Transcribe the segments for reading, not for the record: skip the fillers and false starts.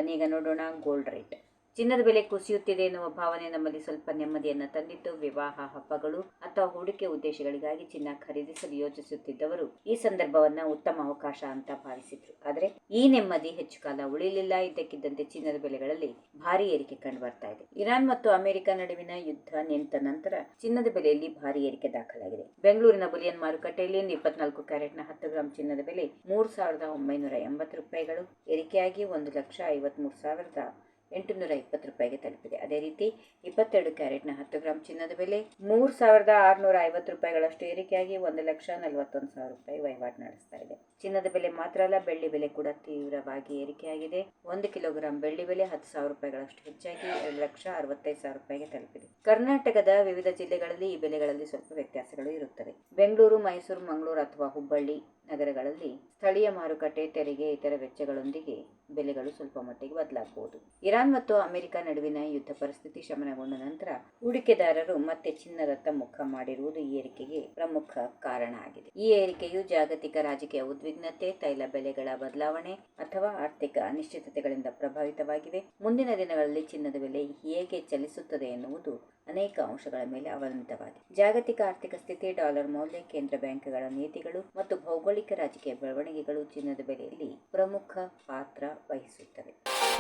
ಬನ್ನೀಗ ನೋಡೋಣ gold rate. ಚಿನ್ನದ ಬೆಲೆ ಕುಸಿಯುತ್ತಿದೆ ಎನ್ನುವ ಭಾವನೆ ನಮ್ಮಲ್ಲಿ ಸ್ವಲ್ಪ ನೆಮ್ಮದಿಯನ್ನು ತಂದಿದ್ದು, ವಿವಾಹ, ಹಬ್ಬಗಳು ಅಥವಾ ಹೂಡಿಕೆ ಉದ್ದೇಶಗಳಿಗಾಗಿ ಚಿನ್ನ ಖರೀದಿಸಲು ಯೋಚಿಸುತ್ತಿದ್ದವರು ಈ ಸಂದರ್ಭವನ್ನ ಉತ್ತಮ ಅವಕಾಶ ಅಂತ ಭಾವಿಸಿದ್ರು. ಆದರೆ ಈ ನೆಮ್ಮದಿ ಹೆಚ್ಚು ಕಾಲ ಉಳಿಲಿಲ್ಲ. ಇದ್ದಕ್ಕಿದ್ದಂತೆ ಚಿನ್ನದ ಬೆಲೆಗಳಲ್ಲಿ ಭಾರಿ ಏರಿಕೆ ಕಂಡು ಬರ್ತಾ ಇದೆ. ಇರಾನ್ ಮತ್ತು ಅಮೆರಿಕ ನಡುವಿನ ಯುದ್ಧ ನಿಂತ ನಂತರ ಚಿನ್ನದ ಬೆಲೆಯಲ್ಲಿ ಭಾರಿ ಏರಿಕೆ ದಾಖಲಾಗಿದೆ. ಬೆಂಗಳೂರಿನ ಬುಲಿಯನ್ ಮಾರುಕಟ್ಟೆಯಲ್ಲಿ 24 ಕ್ಯಾರೆಟ್ನ 10 ಗ್ರಾಂ ಚಿನ್ನದ ಬೆಲೆ 3,980 ರೂಪಾಯಿಗಳು ಏರಿಕೆಯಾಗಿ 1,53,820 ರೂಪಾಯಿಗೆ ತಲುಪಿದೆ. ಅದೇ ರೀತಿ 22 ಕ್ಯಾರೆಟ್ನ 10 ಗ್ರಾಂ ಚಿನ್ನದ ಬೆಲೆ 3,650 ರೂಪಾಯಿಗಳಷ್ಟು ಏರಿಕೆಯಾಗಿ 1,41,000 ರೂಪಾಯಿ ವಹಿವಾಟು ನಡೆಸ್ತಾ ಇದೆ. ಚಿನ್ನದ ಬೆಲೆ ಮಾತ್ರ ಅಲ್ಲ, ಬೆಳ್ಳಿ ಬೆಲೆ ಕೂಡ ತೀವ್ರವಾಗಿ ಏರಿಕೆಯಾಗಿದೆ. 1 ಕಿಲೋಗ್ರಾಂ ಬೆಳ್ಳಿ ಬೆಲೆ 10,000 ರೂಪಾಯಿಗಳಷ್ಟು ಹೆಚ್ಚಾಗಿ 2,65,000 ರೂಪಾಯಿಗೆ ತಲುಪಿದೆ. ಕರ್ನಾಟಕದ ವಿವಿಧ ಜಿಲ್ಲೆಗಳಲ್ಲಿ ಈ ಬೆಲೆಗಳಲ್ಲಿ ಸ್ವಲ್ಪ ವ್ಯತ್ಯಾಸಗಳು ಇರುತ್ತವೆ. ಬೆಂಗಳೂರು, ಮೈಸೂರು, ಮಂಗಳೂರು ಅಥವಾ ಹುಬ್ಬಳ್ಳಿ ನಗರಗಳಲ್ಲಿ ಸ್ಥಳೀಯ ಮಾರುಕಟ್ಟೆ, ತೆರಿಗೆ, ಇತರ ವೆಚ್ಚಗಳೊಂದಿಗೆ ಬೆಲೆಗಳು ಸ್ವಲ್ಪ ಮಟ್ಟಿಗೆ ಬದಲಾಗಬಹುದು. ಇರಾನ್ ಮತ್ತು ಅಮೆರಿಕ ನಡುವಿನ ಯುದ್ಧ ಪರಿಸ್ಥಿತಿ ಶಮನಗೊಂಡ ನಂತರ ಹೂಡಿಕೆದಾರರು ಮತ್ತೆ ಚಿನ್ನದತ್ತ ಮುಖ ಮಾಡಿರುವುದು ಈ ಏರಿಕೆಗೆ ಪ್ರಮುಖ ಕಾರಣ ಆಗಿದೆ. ಈ ಏರಿಕೆಯು ಜಾಗತಿಕ ರಾಜಕೀಯ ಉದ್ವಿಗ್ನತೆ, ತೈಲ ಬೆಲೆಗಳ ಬದಲಾವಣೆ ಅಥವಾ ಆರ್ಥಿಕ ಅನಿಶ್ಚಿತತೆಗಳಿಂದ ಪ್ರಭಾವಿತವಾಗಿವೆ. ಮುಂದಿನ ದಿನಗಳಲ್ಲಿ ಚಿನ್ನದ ಬೆಲೆ ಹೇಗೆ ಚಲಿಸುತ್ತದೆ ಎನ್ನುವುದು ಅನೇಕ ಅಂಶಗಳ ಮೇಲೆ ಅವಲಂಬಿತವಾಗಿದೆ. ಜಾಗತಿಕ ಆರ್ಥಿಕ ಸ್ಥಿತಿ, ಡಾಲರ್ ಮೌಲ್ಯ, ಕೇಂದ್ರ ಬ್ಯಾಂಕ್ಗಳ ನೀತಿಗಳು ಮತ್ತು ಭೌಗೋಳಿಕ ರಾಜಕೀಯ ಬೆಳವಣಿಗೆಗಳು ಚಿನ್ನದ ಬೆಲೆಯಲ್ಲಿ ಪ್ರಮುಖ ಪಾತ್ರ ವಹಿಸುತ್ತವೆ.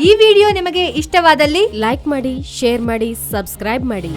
ಈ ವಿಡಿಯೋ ನಿಮಗೆ ಇಷ್ಟವಾದಲ್ಲಿ ಲೈಕ್ ಮಾಡಿ, ಶೇರ್ ಮಾಡಿ, ಸಬ್ಸ್ಕ್ರೈಬ್ ಮಾಡಿ.